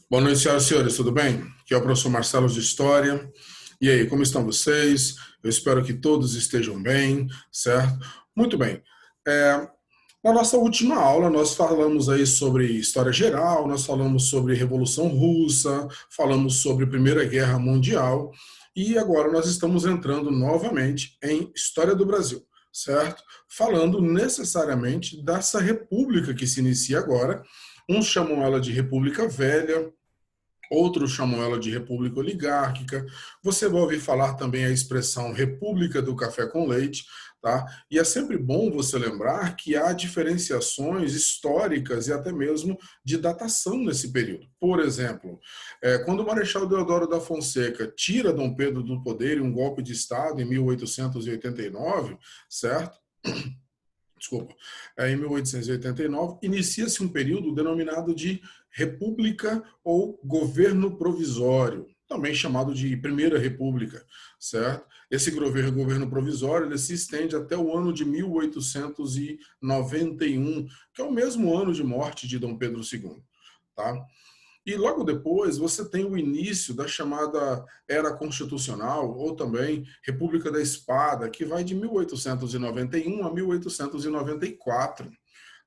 Boa noite, senhoras e senhores, tudo bem? Aqui é o professor Marcelo de História. E aí, como estão vocês? Eu espero que todos estejam bem, certo? Muito bem. É, Na nossa última aula, nós falamos aí sobre história geral, nós falamos sobre Revolução Russa, falamos sobre Primeira Guerra Mundial, e agora nós estamos entrando novamente em História do Brasil, certo? Falando necessariamente dessa república que se inicia agora. Uns chamam ela de República Velha, outros chamam ela de república oligárquica. Você vai ouvir falar também a expressão república do café com leite, tá? E é sempre bom você lembrar que há diferenciações históricas e até mesmo de datação nesse período. Por exemplo, quando o Marechal Deodoro da Fonseca tira Dom Pedro do poder em um golpe de Estado em 1889, certo? Desculpa, em 1889, inicia-se um período denominado de República ou Governo Provisório, também chamado de Primeira República, certo? Esse governo provisório ele se estende até o ano de 1891, que é o mesmo ano de morte de Dom Pedro II, tá? E logo depois você tem o início da chamada Era Constitucional, ou também República da Espada, que vai de 1891 a 1894,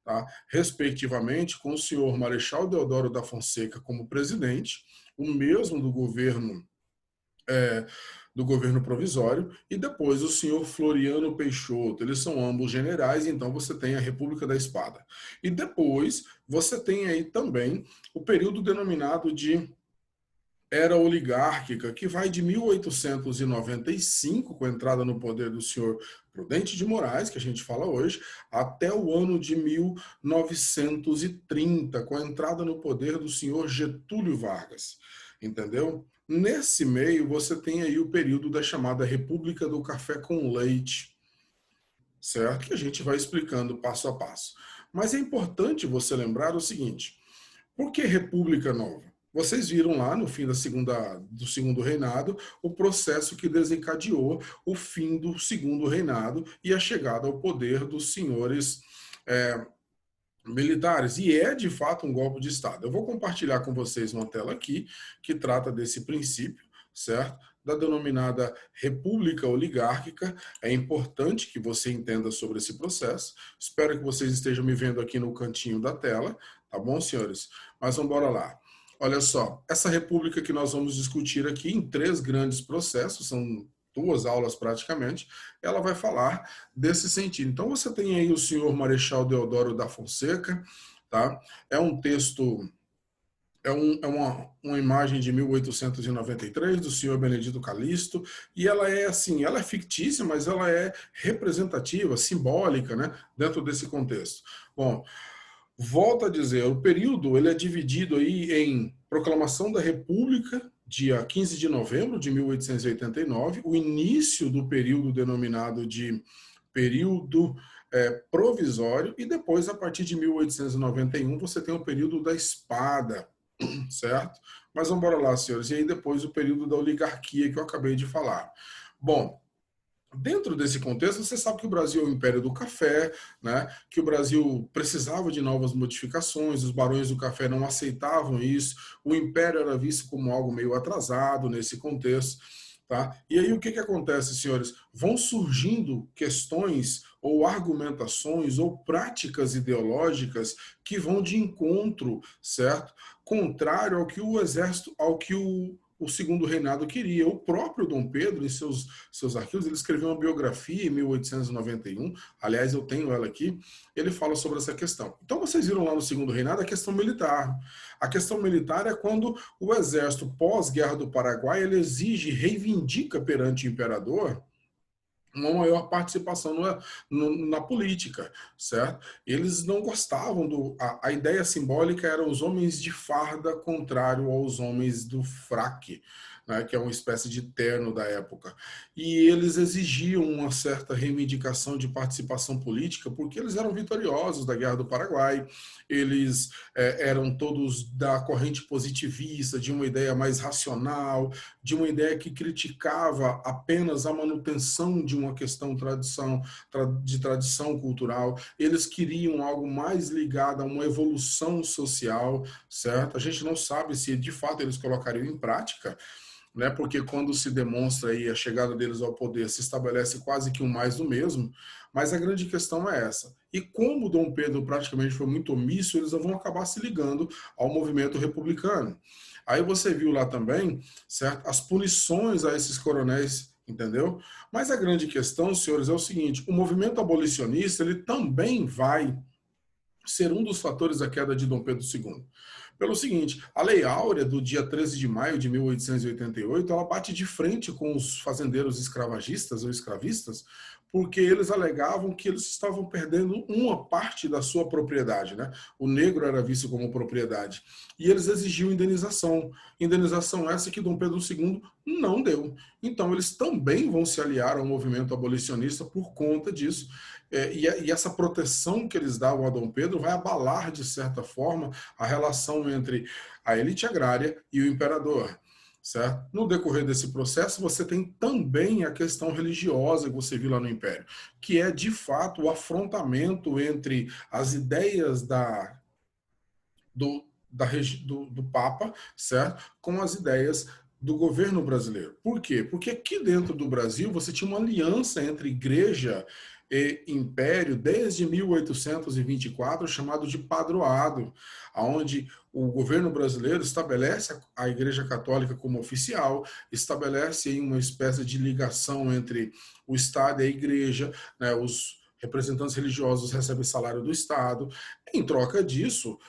tá? Respectivamente, com o senhor Marechal Deodoro da Fonseca como presidente, o mesmo é, do governo provisório, e depois o senhor Floriano Peixoto. Eles são ambos generais, então você tem a República da Espada. E depois você tem aí também o período denominado de Era Oligárquica, que vai de 1895, com a entrada no poder do senhor Prudente de Moraes, que a gente fala hoje, até o ano de 1930, com a entrada no poder do senhor Getúlio Vargas. Entendeu? Nesse meio, você tem aí o período da chamada República do Café com Leite, certo? Que a gente vai explicando passo a passo. Mas é importante você lembrar o seguinte: por que República Nova? Vocês viram lá no fim do segundo reinado o processo que desencadeou o fim do segundo reinado e a chegada ao poder dos senhores é, militares. E é de fato um golpe de Estado. Eu vou compartilhar com vocês uma tela aqui que trata desse princípio, certo? Da denominada República Oligárquica. É importante que você entenda sobre esse processo. Espero que vocês estejam me vendo aqui no cantinho da tela, tá bom, senhores? Mas vamos embora lá. Olha só, essa república que nós vamos discutir aqui em três grandes processos, são duas aulas praticamente, ela vai falar desse sentido. Então você tem aí o senhor Marechal Deodoro da Fonseca, tá? É um texto, uma imagem de 1893 do senhor Benedito Calixto, e ela é assim, ela é fictícia, mas ela é representativa, simbólica, né, dentro desse contexto. Bom, volto a dizer, o período ele é dividido aí em Proclamação da República, dia 15 de novembro de 1889, o início do período denominado de período provisório, e depois, a partir de 1891, você tem o período da espada, certo? Mas vamos embora lá, senhores. E aí depois o período da oligarquia que eu acabei de falar. Bom, dentro desse contexto, você sabe que o Brasil é o império do café, né? Que o Brasil precisava de novas modificações, os barões do café não aceitavam isso, o império era visto como algo meio atrasado nesse contexto. Tá? E aí o que, que acontece, senhores? Vão surgindo questões ou argumentações ou práticas ideológicas que vão de encontro, certo? Contrário ao que o exército, ao que o segundo reinado queria. O próprio Dom Pedro, em seus arquivos, ele escreveu uma biografia em 1891, aliás, eu tenho ela aqui, ele fala sobre essa questão. Então, vocês viram lá no segundo reinado a questão militar. A questão militar é quando o exército pós-guerra do Paraguai ele exige, reivindica perante o imperador uma maior participação na política, certo? Eles não gostavam a ideia simbólica era os homens de farda contrário aos homens do fraque, né, que é uma espécie de terno da época. E eles exigiam uma certa reivindicação de participação política, porque eles eram vitoriosos da Guerra do Paraguai, eles eram todos da corrente positivista, de uma ideia mais racional, de uma ideia que criticava apenas a manutenção de uma questão de tradição cultural. Eles queriam algo mais ligado a uma evolução social, certo? A gente não sabe se de fato eles colocariam em prática, né? Porque quando se demonstra aí a chegada deles ao poder, se estabelece quase que um mais do mesmo, mas a grande questão é essa. E como Dom Pedro praticamente foi muito omisso, eles vão acabar se ligando ao movimento republicano. Aí você viu lá também, certo? As punições a esses coronéis, entendeu? Mas a grande questão, senhores, é o seguinte: o movimento abolicionista, ele também vai ser um dos fatores da queda de Dom Pedro II. Pelo seguinte, a Lei Áurea do dia 13 de maio de 1888, ela bate de frente com os fazendeiros escravagistas ou escravistas, porque eles alegavam que eles estavam perdendo uma parte da sua propriedade, né? O negro era visto como propriedade. E eles exigiam indenização. Indenização essa que Dom Pedro II não deu. Então, eles também vão se aliar ao movimento abolicionista por conta disso. E essa proteção que eles davam a Dom Pedro vai abalar, de certa forma, a relação entre a elite agrária e o imperador. Certo? No decorrer desse processo, você tem também a questão religiosa que você viu lá no Império, que é, de fato, o afrontamento entre as ideias do Papa, certo? Com as ideias do governo brasileiro. Por quê? Porque aqui dentro do Brasil você tinha uma aliança entre igreja e império desde 1824, chamado de padroado, onde o governo brasileiro estabelece a Igreja Católica como oficial, estabelece aí uma espécie de ligação entre o Estado e a Igreja, né, os representantes religiosos recebem salário do Estado. Em troca disso,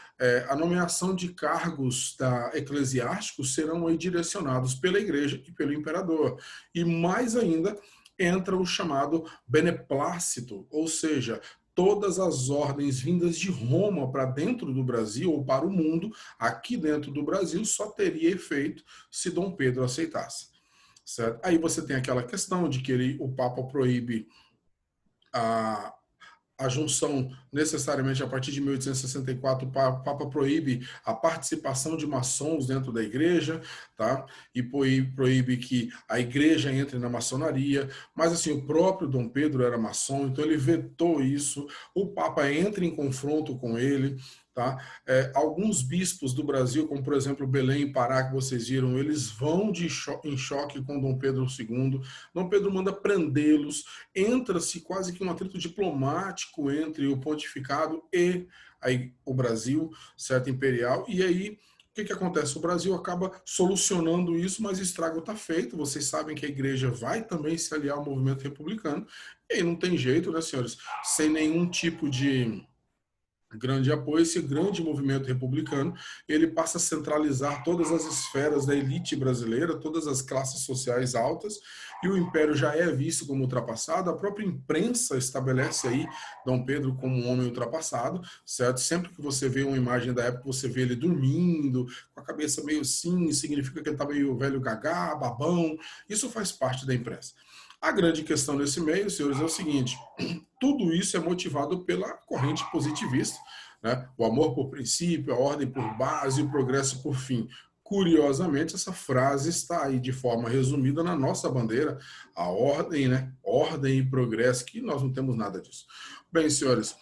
a nomeação de cargos eclesiásticos serão aí direcionados pela Igreja e pelo imperador. E mais ainda, entra o chamado beneplácito, ou seja, todas as ordens vindas de Roma para dentro do Brasil ou para o mundo, aqui dentro do Brasil, só teria efeito se Dom Pedro aceitasse. Certo? Aí você tem aquela questão de que o Papa proíbe a junção necessariamente a partir de 1864, o Papa proíbe a participação de maçons dentro da igreja, tá? E proíbe que a igreja entre na maçonaria, mas assim, o próprio Dom Pedro era maçom, então ele vetou isso, o Papa entra em confronto com ele, tá? Alguns bispos do Brasil, como por exemplo Belém e Pará, que vocês viram, eles vão em choque com Dom Pedro II, Dom Pedro manda prendê-los, entra-se quase que um atrito diplomático entre o pontificado e o Brasil, certo, imperial, e aí o que acontece? O Brasil acaba solucionando isso, mas o estrago está feito. Vocês sabem que a igreja vai também se aliar ao movimento republicano, e aí não tem jeito, né, senhores? Sem nenhum tipo de grande apoio, esse grande movimento republicano, ele passa a centralizar todas as esferas da elite brasileira, todas as classes sociais altas, e o império já é visto como ultrapassado, a própria imprensa estabelece aí Dom Pedro como um homem ultrapassado, certo? Sempre que você vê uma imagem da época, você vê ele dormindo, com a cabeça meio assim, significa que ele está meio velho gagá, babão, isso faz parte da imprensa. A grande questão nesse meio, senhores, é o seguinte: tudo isso é motivado pela corrente positivista, né? O amor por princípio, a ordem por base, o progresso por fim. Curiosamente, essa frase está aí de forma resumida na nossa bandeira, a ordem, né? Ordem e progresso, que nós não temos nada disso. Bem, senhores,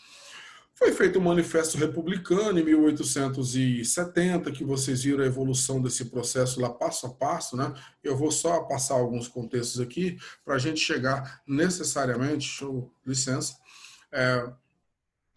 foi feito um manifesto republicano em 1870, que vocês viram a evolução desse processo lá passo a passo, né? Eu vou só passar alguns contextos aqui para a gente chegar necessariamente, licença.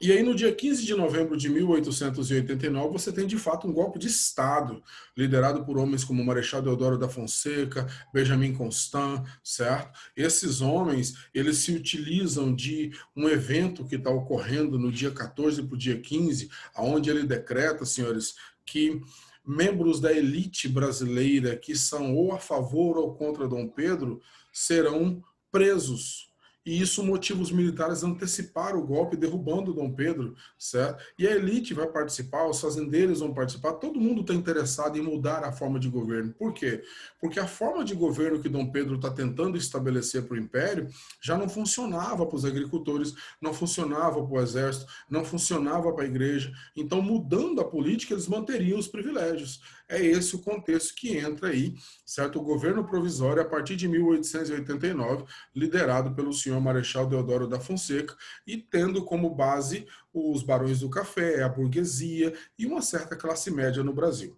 E aí, no dia 15 de novembro de 1889, você tem, de fato, um golpe de Estado, liderado por homens como Marechal Deodoro da Fonseca, Benjamin Constant, certo? Esses homens, eles se utilizam de um evento que está ocorrendo no dia 14 para o dia 15, onde ele decreta, senhores, que membros da elite brasileira que são ou a favor ou contra Dom Pedro serão presos. E isso motiva os militares a antecipar o golpe, derrubando Dom Pedro, certo? E a elite vai participar, os fazendeiros vão participar, todo mundo está interessado em mudar a forma de governo. Por quê? Porque a forma de governo que Dom Pedro está tentando estabelecer para o Império já não funcionava para os agricultores, não funcionava para o exército, não funcionava para a igreja. Então, mudando a política, eles manteriam os privilégios. É esse o contexto que entra aí, certo? O governo provisório, a partir de 1889, liderado pelo senhor Marechal Deodoro da Fonseca, e tendo como base os barões do café, a burguesia e uma certa classe média no Brasil.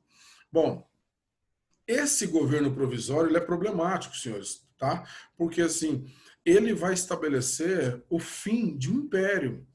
Bom, esse governo provisório ele é problemático, senhores, tá? Porque assim, ele vai estabelecer o fim de um império.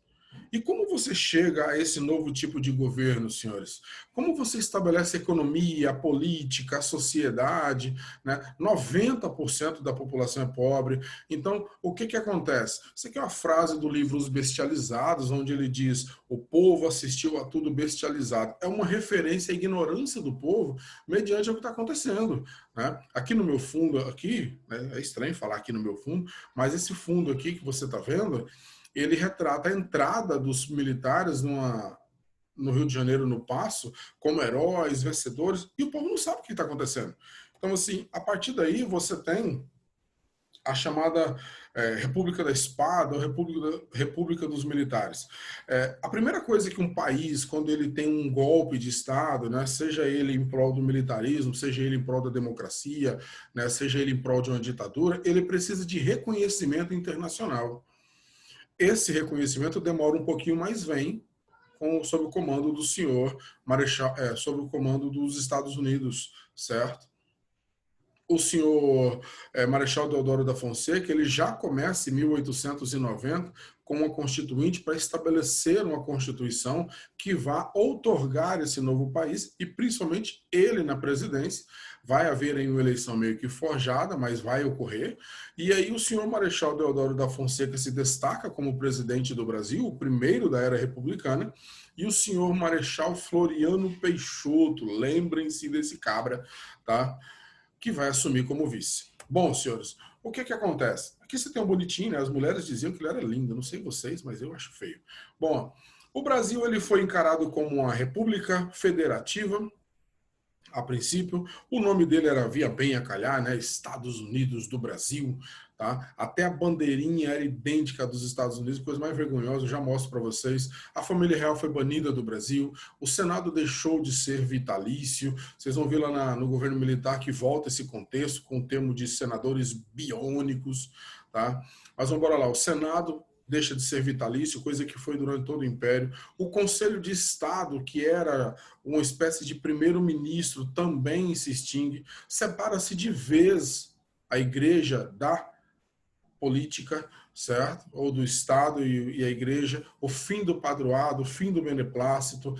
E como você chega a esse novo tipo de governo, senhores? Como você estabelece a economia, a política, a sociedade, né? 90% da população é pobre. Então, o que acontece? Isso aqui é uma frase do livro Os Bestializados, onde ele diz: o povo assistiu a tudo bestializado. É uma referência à ignorância do povo mediante o que está acontecendo. Né? Aqui no meu fundo, aqui, né? É estranho falar aqui no meu fundo, mas esse fundo aqui que você está vendo, ele retrata a entrada dos militares no Rio de Janeiro, no Paço, como heróis, vencedores, e o povo não sabe o que está acontecendo. Então, assim, a partir daí você tem a chamada República da Espada, ou República dos Militares. A primeira coisa que um país, quando ele tem um golpe de Estado, né, seja ele em prol do militarismo, seja ele em prol da democracia, né, seja ele em prol de uma ditadura, ele precisa de reconhecimento internacional. Esse reconhecimento demora um pouquinho, mas vem sob o comando do senhor Marechal, sob o comando dos Estados Unidos, certo? O senhor Marechal Deodoro da Fonseca, ele já começa em 1890 com uma constituinte para estabelecer uma constituição que vá outorgar esse novo país, e principalmente ele na presidência. Vai haver aí uma eleição meio que forjada, mas vai ocorrer. E aí o senhor Marechal Deodoro da Fonseca se destaca como presidente do Brasil, o primeiro da era republicana, e o senhor Marechal Floriano Peixoto, lembrem-se desse cabra, tá? Que vai assumir como vice. Bom, senhores, o que acontece? Aqui você tem um bonitinho, né? As mulheres diziam que ele era lindo, não sei vocês, mas eu acho feio. Bom, o Brasil ele foi encarado como uma república federativa, a princípio. O nome dele via bem a calhar, né? Estados Unidos do Brasil, tá? Até a bandeirinha era idêntica à dos Estados Unidos, coisa mais vergonhosa, eu já mostro para vocês. A família real foi banida do Brasil, o Senado deixou de ser vitalício. Vocês vão ver lá no governo militar que volta esse contexto com o termo de senadores biônicos, tá? Mas vamos embora lá, o Senado deixa de ser vitalício, coisa que foi durante todo o Império. O Conselho de Estado, que era uma espécie de primeiro-ministro, também se extingue. Separa-se de vez a igreja da política, certo? Ou do Estado e a igreja. O fim do padroado, o fim do beneplácito.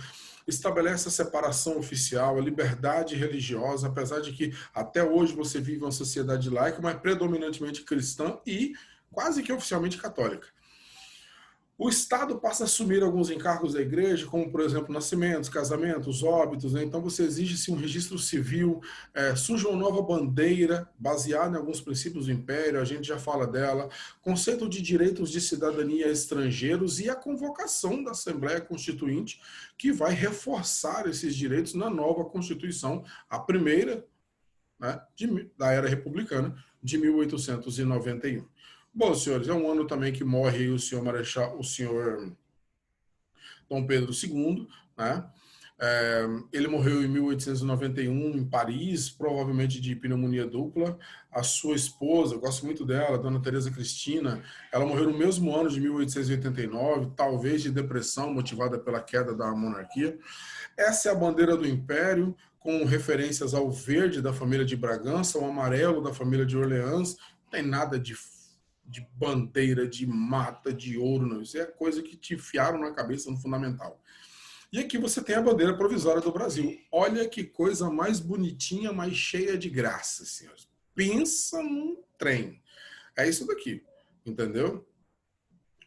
Estabelece a separação oficial, a liberdade religiosa, apesar de que até hoje você vive uma sociedade laica, mas predominantemente cristã e quase que oficialmente católica. O Estado passa a assumir alguns encargos da igreja, como, por exemplo, nascimentos, casamentos, óbitos, né? Então você exige-se um registro civil, surge uma nova bandeira, baseada em alguns princípios do Império, a gente já fala dela, conceito de direitos de cidadania a estrangeiros e a convocação da Assembleia Constituinte, que vai reforçar esses direitos na nova Constituição, a primeira, né, da era republicana, de 1891. Bom, senhores, é um ano também que morre o senhor Marechal, o senhor Dom Pedro II, né? Ele morreu em 1891 em Paris, provavelmente de pneumonia dupla. A sua esposa, eu gosto muito dela, Dona Teresa Cristina, ela morreu no mesmo ano de 1889, talvez de depressão motivada pela queda da monarquia. Essa é a bandeira do Império, com referências ao verde da família de Bragança, ao amarelo da família de Orleans. Não tem nada de bandeira, de mata, de ouro, não. Isso é coisa que te enfiaram na cabeça no fundamental. E aqui você tem a bandeira provisória do Brasil. Olha que coisa mais bonitinha, mais cheia de graça, senhores. Pensa num trem. É isso daqui, entendeu?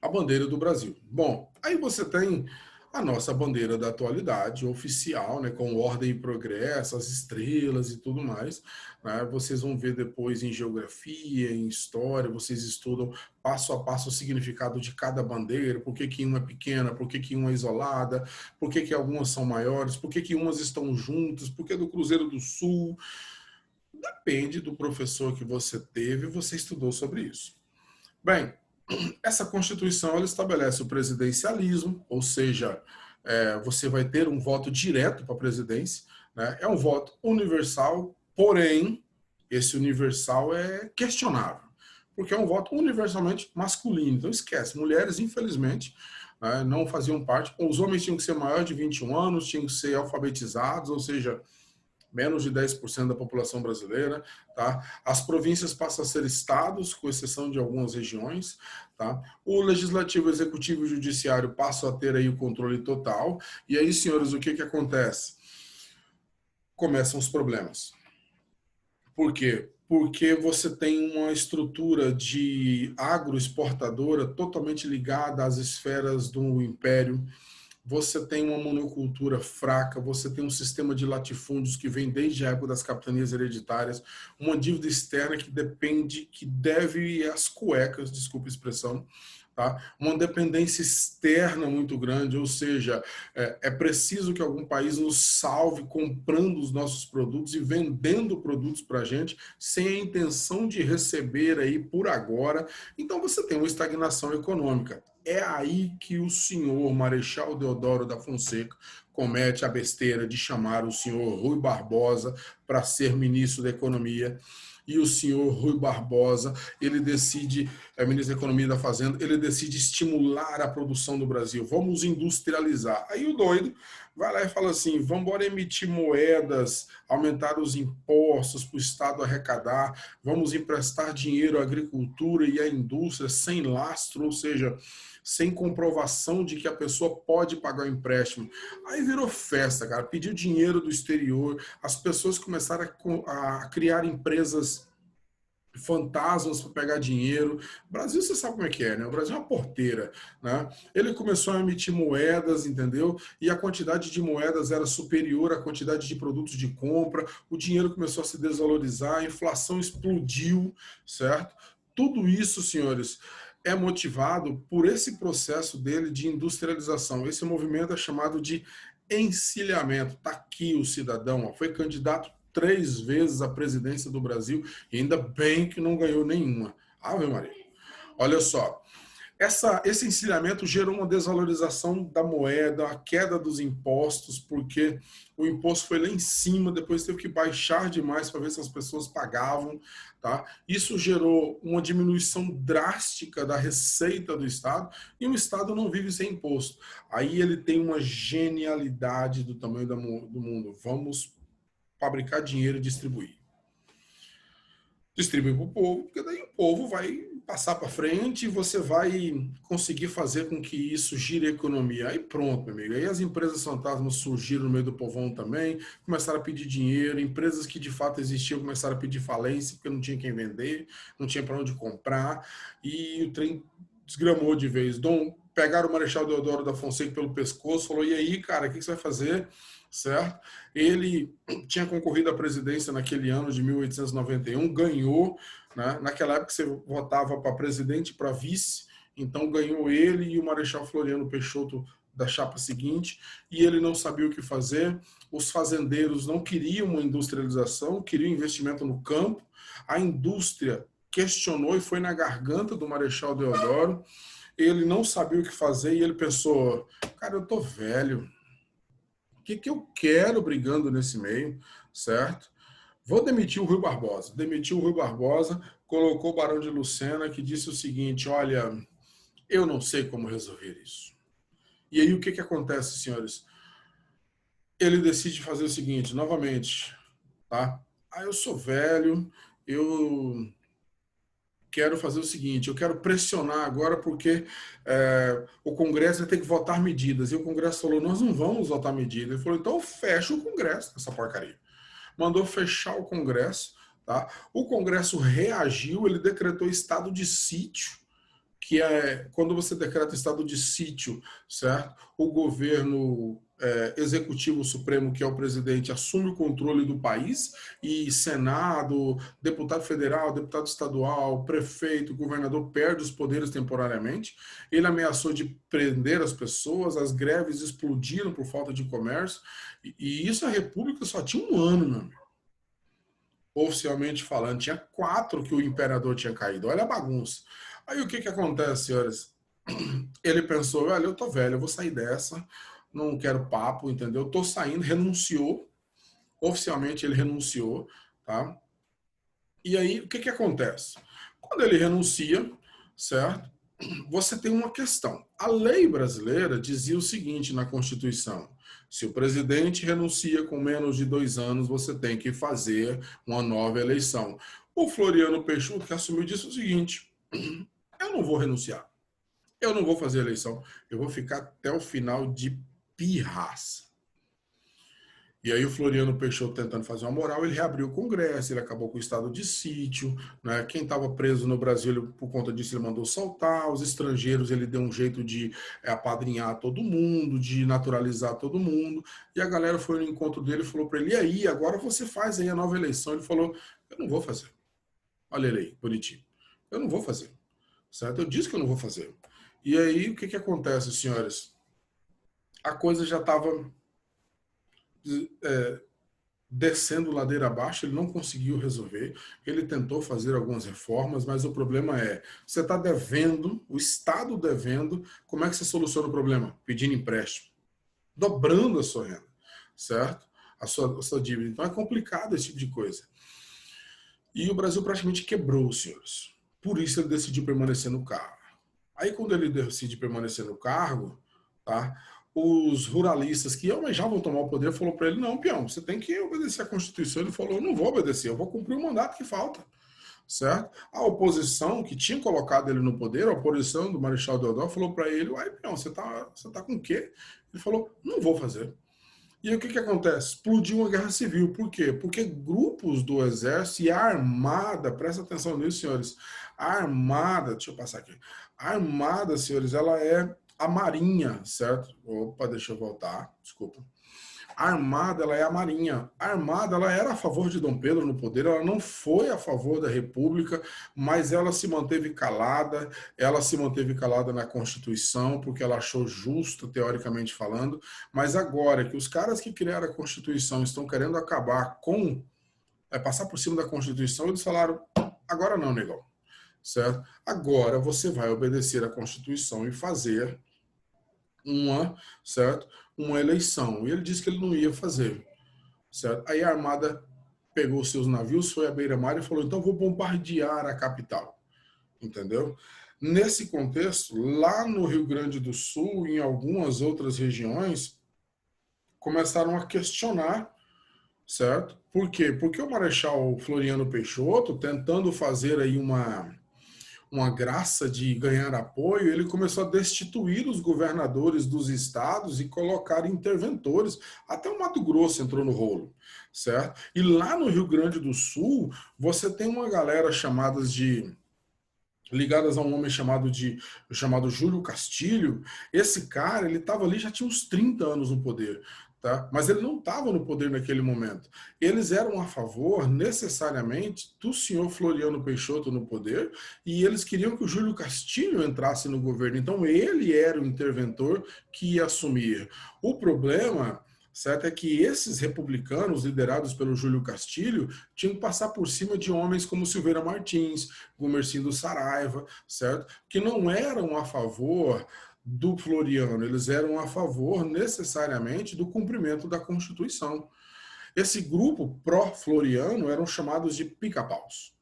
A bandeira do Brasil. Bom, aí você tem a nossa bandeira da atualidade, oficial, né, com ordem e progresso, as estrelas e tudo mais. Né? Vocês vão ver depois em geografia, em história, vocês estudam passo a passo o significado de cada bandeira, por que que uma é pequena, por que que uma é isolada, por que que algumas são maiores, por que que umas estão juntas, por que do Cruzeiro do Sul. Depende do professor que você teve, você estudou sobre isso. Bem, essa Constituição ela estabelece o presidencialismo, ou seja, você vai ter um voto direto para a presidência, né? É um voto universal, porém, esse universal é questionável, porque é um voto universalmente masculino. Então, esquece, mulheres, infelizmente, né, não faziam parte. Os homens tinham que ser maiores de 21 anos, tinham que ser alfabetizados, ou seja, menos de 10% da população brasileira, tá? As províncias passam a ser estados, com exceção de algumas regiões, tá? O legislativo, executivo e judiciário passam a ter aí o controle total. E aí, senhores, o que que acontece? Começam os problemas. Por quê? Porque você tem uma estrutura de agroexportadora totalmente ligada às esferas do império. Você tem uma monocultura fraca, você tem um sistema de latifúndios que vem desde a época das capitanias hereditárias, uma dívida externa que depende, que deve ir às cuecas, desculpa a expressão, tá? Uma dependência externa muito grande, ou seja, é preciso que algum país nos salve comprando os nossos produtos e vendendo produtos para a gente, sem a intenção de receber aí por agora. Então você tem uma estagnação econômica. É aí que o senhor Marechal Deodoro da Fonseca comete a besteira de chamar o senhor Rui Barbosa para ser ministro da Economia. E o senhor Rui Barbosa, ele decide, ministro da Economia e da Fazenda, ele decide estimular a produção do Brasil. Vamos industrializar. Aí o doido vai lá e fala assim, vamos embora emitir moedas, aumentar os impostos para o Estado arrecadar, vamos emprestar dinheiro à agricultura e à indústria sem lastro, ou seja, sem comprovação de que a pessoa pode pagar o empréstimo. Aí virou festa, cara. Pediu dinheiro do exterior, as pessoas começaram a criar empresas fantasmas para pegar dinheiro. O Brasil, você sabe como é que é, né? O Brasil é uma porteira, né? Ele começou a emitir moedas, entendeu? E a quantidade de moedas era superior à quantidade de produtos de compra, o dinheiro começou a se desvalorizar, a inflação explodiu, certo? Tudo isso, senhores, é motivado por esse processo dele de industrialização. Esse movimento é chamado de encilhamento. Está aqui o cidadão, ó, foi candidato 3 vezes à presidência do Brasil e ainda bem que não ganhou nenhuma. Ave Maria. Olha só, esse encilhamento gerou uma desvalorização da moeda, a queda dos impostos, porque o imposto foi lá em cima, depois teve que baixar demais para ver se as pessoas pagavam. Tá? Isso gerou uma diminuição drástica da receita do Estado e o Estado não vive sem imposto. Aí ele tem uma genialidade do tamanho do mundo. Vamos fabricar dinheiro e distribuir. Distribui para o povo, porque daí o povo vai passar para frente e você vai conseguir fazer com que isso gire a economia. Aí pronto, meu amigo. Aí as empresas fantasmas surgiram no meio do povão também, começaram a pedir dinheiro, empresas que de fato existiam começaram a pedir falência, porque não tinha quem vender, não tinha para onde comprar, e o trem desgramou de vez. Pegaram o Marechal Deodoro da Fonseca pelo pescoço, falou, e aí, cara, o que você vai fazer? Certo? Ele tinha concorrido à presidência naquele ano de 1891, ganhou, né? Naquela época você votava para presidente e para vice, então ganhou ele e o Marechal Floriano Peixoto da chapa seguinte, e ele não sabia o que fazer, os fazendeiros não queriam uma industrialização, queriam investimento no campo, a indústria questionou e foi na garganta do Marechal Deodoro, ele não sabia o que fazer e ele pensou, cara, eu tô velho, o que eu quero brigando nesse meio, certo? Vou demitir o Rui Barbosa. Demitiu o Rui Barbosa, colocou o Barão de Lucena, que disse o seguinte, olha, eu não sei como resolver isso. E aí o que acontece, senhores? Ele decide fazer o seguinte, novamente, tá? Eu sou velho, eu quero fazer o seguinte, eu quero pressionar agora porque o Congresso vai ter que votar medidas. E o Congresso falou, nós não vamos votar medidas. Ele falou, então fecha o Congresso, essa porcaria. Mandou fechar o Congresso, tá? O Congresso reagiu, ele decretou estado de sítio, que é quando você decreta estado de sítio, certo? O governo executivo supremo, que é o presidente, assume o controle do país e Senado, deputado federal, deputado estadual, prefeito, governador perde os poderes temporariamente. Ele ameaçou de prender as pessoas, as greves explodiram por falta de comércio e isso a República só tinha um ano, meu amigo. Oficialmente falando, tinha 4 que o imperador tinha caído. Olha a bagunça. Aí o que acontece, senhores? Ele pensou, olha, eu tô velho, eu vou sair dessa, não quero papo, entendeu? Tô saindo, renunciou, oficialmente ele renunciou, tá? E aí, o que acontece? Quando ele renuncia, certo? Você tem uma questão. A lei brasileira dizia o seguinte na Constituição: se o presidente renuncia com menos de 2 anos, você tem que fazer uma nova eleição. O Floriano Peixoto, que assumiu, disse o seguinte: eu não vou renunciar, eu não vou fazer eleição, eu vou ficar até o final de pirraça. E aí o Floriano Peixoto, tentando fazer uma moral, ele reabriu o Congresso, ele acabou com o estado de sítio, né? Quem estava preso no Brasil, ele, por conta disso, ele mandou soltar, os estrangeiros ele deu um jeito de apadrinhar todo mundo, de naturalizar todo mundo, e a galera foi no encontro dele e falou para ele, e aí, agora você faz aí a nova eleição? Ele falou, eu não vou fazer. Olha ele aí, bonitinho. Eu não vou fazer, certo? Eu disse que eu não vou fazer. E aí, o que acontece, senhores? A coisa já estava descendo ladeira abaixo, ele não conseguiu resolver, ele tentou fazer algumas reformas, mas o problema é, você está devendo, o Estado devendo, como é que você soluciona o problema? Pedindo empréstimo, dobrando a sua renda, certo? A sua dívida. Então é complicado esse tipo de coisa. E o Brasil praticamente quebrou, senhores. Por isso ele decidiu permanecer no cargo. Aí quando ele decide permanecer no cargo, tá? Os ruralistas que almejavam tomar o poder falou para ele, não, peão, você tem que obedecer à Constituição. Ele falou, eu não vou obedecer, eu vou cumprir o mandato que falta, certo? A oposição, que tinha colocado ele no poder, a oposição do Marechal Deodoro, falou para ele, uai, peão, você tá com o quê? Ele falou, não vou fazer. E aí, o que acontece? Explodiu uma guerra civil. Por quê? Porque grupos do exército e a armada, presta atenção nisso, senhores, a armada, deixa eu passar aqui, a armada, senhores, ela é a marinha, certo? Opa, deixa eu voltar, desculpa. A armada, ela é a marinha. A armada, ela era a favor de Dom Pedro no poder, ela não foi a favor da República, mas ela se manteve calada na Constituição, porque ela achou justo, teoricamente falando, mas agora que os caras que criaram a Constituição estão querendo acabar com, passar por cima da Constituição, eles falaram, agora não, negão, certo? Agora você vai obedecer à Constituição e fazer certo? Uma eleição. E ele disse que ele não ia fazer, certo? Aí a Armada pegou seus navios, foi à beira-mar e falou, então vou bombardear a capital, entendeu? Nesse contexto, lá no Rio Grande do Sul e em algumas outras regiões, começaram a questionar, certo? Por quê? Porque o Marechal Floriano Peixoto, tentando fazer aí uma graça de ganhar apoio, ele começou a destituir os governadores dos estados e colocar interventores. Até o Mato Grosso entrou no rolo, certo? E lá no Rio Grande do Sul, você tem uma galera ligadas a um homem chamado Júlio Castilho. Esse cara, ele estava ali, já tinha uns 30 anos no poder, tá? Mas ele não estava no poder naquele momento. Eles eram a favor, necessariamente, do senhor Floriano Peixoto no poder, e eles queriam que o Júlio Castilho entrasse no governo. Então, ele era o interventor que ia assumir. O problema, certo, é que esses republicanos, liderados pelo Júlio Castilho, tinham que passar por cima de homens como Silveira Martins, Gumercindo Saraiva, certo, que não eram a favor do Floriano, eles eram a favor, necessariamente, do cumprimento da Constituição. Esse grupo pró-floriano eram chamados de pica-paus.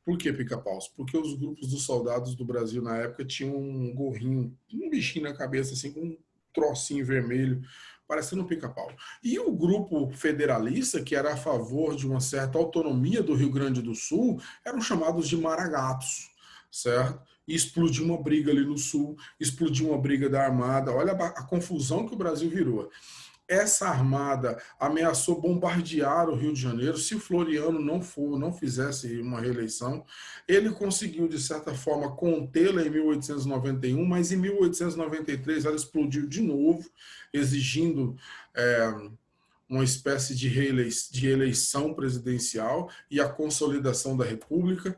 Por que pica-paus? Porque os grupos dos soldados do Brasil, na época, tinham um gorrinho, um bichinho na cabeça, assim, com um trocinho vermelho, parecendo um pica-pau. E o grupo federalista, que era a favor de uma certa autonomia do Rio Grande do Sul, eram chamados de maragatos, certo? E explodiu uma briga ali no Sul, explodiu uma briga da Armada. Olha a confusão que o Brasil virou. essa armada ameaçou bombardear o Rio de Janeiro se o Floriano não fizesse uma reeleição. Ele conseguiu, de certa forma, contê-la em 1891, mas em 1893 ela explodiu de novo, exigindo uma espécie de eleição presidencial e a consolidação da República.